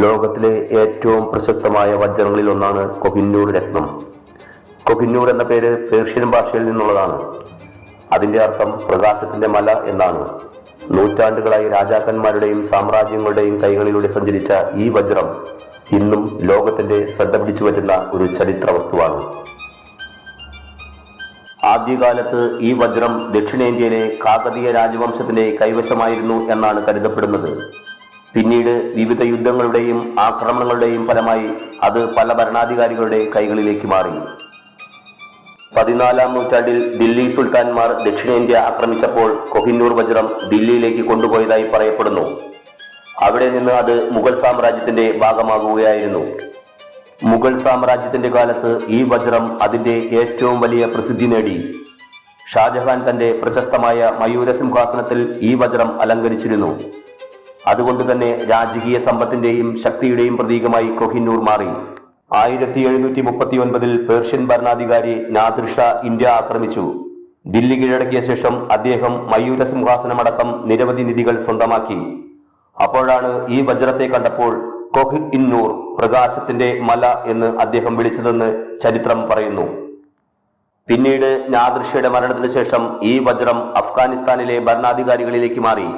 ലോകത്തിലെ ഏറ്റവും പ്രശസ്തമായ വജ്രങ്ങളിൽ ഒന്നാണ് കൊഹിന്നൂർ രത്നം. കൊഹിന്നൂർ എന്ന പേര് പേർഷ്യൻ ഭാഷയിൽ നിന്നുള്ളതാണ്. അതിന്റെ അർത്ഥം പ്രകാശത്തിന്റെ മല എന്നാണ്. നൂറ്റാണ്ടുകളായി രാജാക്കന്മാരുടെയും സാമ്രാജ്യങ്ങളുടെയും കൈകളിലൂടെ സഞ്ചരിച്ച ഈ വജ്രം ഇന്നും ലോകത്തിന്റെ ശ്രദ്ധ പിടിച്ചു പറ്റുന്ന ഒരു ചരിത്ര വസ്തുവാണ്. ആദ്യകാലത്ത് ഈ വജ്രം ദക്ഷിണേന്ത്യയിലെ കാകതീയ രാജവംശത്തിന്റെ കൈവശമായിരുന്നു എന്നാണ് കരുതപ്പെടുന്നത്. പിന്നീട് വിവിധ യുദ്ധങ്ങളുടെയും ആക്രമണങ്ങളുടെയും ഫലമായി അത് പല ഭരണാധികാരികളുടെ കൈകളിലേക്ക് മാറി. 14-ാം നൂറ്റാണ്ടിൽ ദില്ലി സുൽത്താൻമാർ ദക്ഷിണേന്ത്യ ആക്രമിച്ചപ്പോൾ കൊഹിന്നൂർ വജ്രം ദില്ലിയിലേക്ക് കൊണ്ടുപോയതായി പറയപ്പെടുന്നു. അവിടെ നിന്ന് അത് മുഗൾ സാമ്രാജ്യത്തിന്റെ ഭാഗമാകുകയായിരുന്നു. മുഗൾ സാമ്രാജ്യത്തിന്റെ കാലത്ത് ഈ വജ്രം അതിന്റെ ഏറ്റവും വലിയ പ്രസിദ്ധി നേടി. ഷാജഹാൻ തന്റെ പ്രശസ്തമായ മയൂര സിംഹാസനത്തിൽ ഈ വജ്രം അലങ്കരിച്ചിരുന്നു. അതുകൊണ്ട് തന്നെ രാജകീയ സമ്പത്തിന്റെയും ശക്തിയുടെയും പ്രതീകമായി കൊഹിന്നൂർ മാറി. 1739 പേർഷ്യൻ ഭരണാധികാരി നാദിർ ഷാ ഇന്ത്യ ആക്രമിച്ചു. ദില്ലി കീഴടക്കിയ ശേഷം അദ്ദേഹം മയൂര സിംഹാസനമടക്കം നിരവധി നിധികൾ സ്വന്തമാക്കി. അപ്പോഴാണ് ഈ വജ്രത്തെ കണ്ടപ്പോൾ കൊഹിന്നൂർ, പ്രകാശത്തിന്റെ മല എന്ന് അദ്ദേഹം വിളിച്ചതെന്ന് ചരിത്രം പറയുന്നു. പിന്നീട് നാദിർ ഷായുടെ മരണത്തിന് ശേഷം ഈ വജ്രം അഫ്ഗാനിസ്ഥാനിലെ ഭരണാധികാരികളിലേക്ക് മാറി.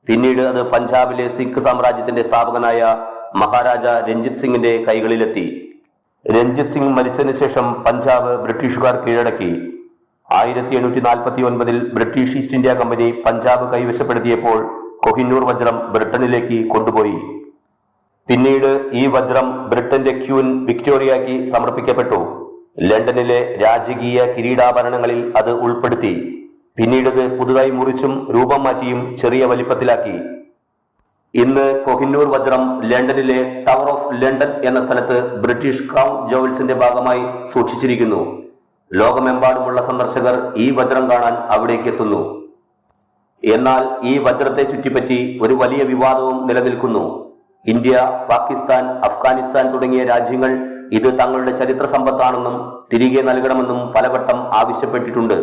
പിന്നീട് അത് പഞ്ചാബിലെ സിഖ് സാമ്രാജ്യത്തിന്റെ സ്ഥാപകനായ മഹാരാജ രഞ്ജിത് സിംഗിന്റെ കൈകളിലെത്തി. രഞ്ജിത് സിംഗ് മരിച്ചതിന് ശേഷം പഞ്ചാബ് ബ്രിട്ടീഷുകാർ കീഴടക്കി. 1849 British East India Company Punjab കൈവശപ്പെടുത്തിയപ്പോൾ കൊഹിന്നൂർ വജ്രം ബ്രിട്ടനിലേക്ക് കൊണ്ടുപോയി. പിന്നീട് ഈ വജ്രം ബ്രിട്ടന്റെ ക്വീൻ വിക്ടോറിയയ്ക്ക് സമർപ്പിക്കപ്പെട്ടു. ലണ്ടനിലെ രാജകീയ കിരീടാഭരണങ്ങളിൽ അത് ഉൾപ്പെടുത്തി. പിന്നീട് ഇത് പുതുതായി മുറിച്ചും രൂപം മാറ്റിയും ചെറിയ വലിപ്പത്തിലാക്കി. ഇന്ന് കൊഹിന്നൂർ വജ്രം ലണ്ടനിലെ ടവർ ഓഫ് ലണ്ടൻ എന്ന സ്ഥലത്ത് ബ്രിട്ടീഷ് ക്രൗൺ ജുവൽസിന്റെ ഭാഗമായി സൂക്ഷിച്ചിരിക്കുന്നു. ലോകമെമ്പാടുമുള്ള സന്ദർശകർ ഈ വജ്രം കാണാൻ അവിടേക്ക് എത്തുന്നു. എന്നാൽ ഈ വജ്രത്തെ ചുറ്റിപ്പറ്റി ഒരു വലിയ വിവാദവും നിലനിൽക്കുന്നു. ഇന്ത്യ, പാകിസ്ഥാൻ, അഫ്ഗാനിസ്ഥാൻ തുടങ്ങിയ രാജ്യങ്ങൾ ഇത് തങ്ങളുടെ ചരിത്ര സമ്പത്താണെന്നും തിരികെ നൽകണമെന്നും പലവട്ടം ആവശ്യപ്പെട്ടിട്ടുണ്ട്.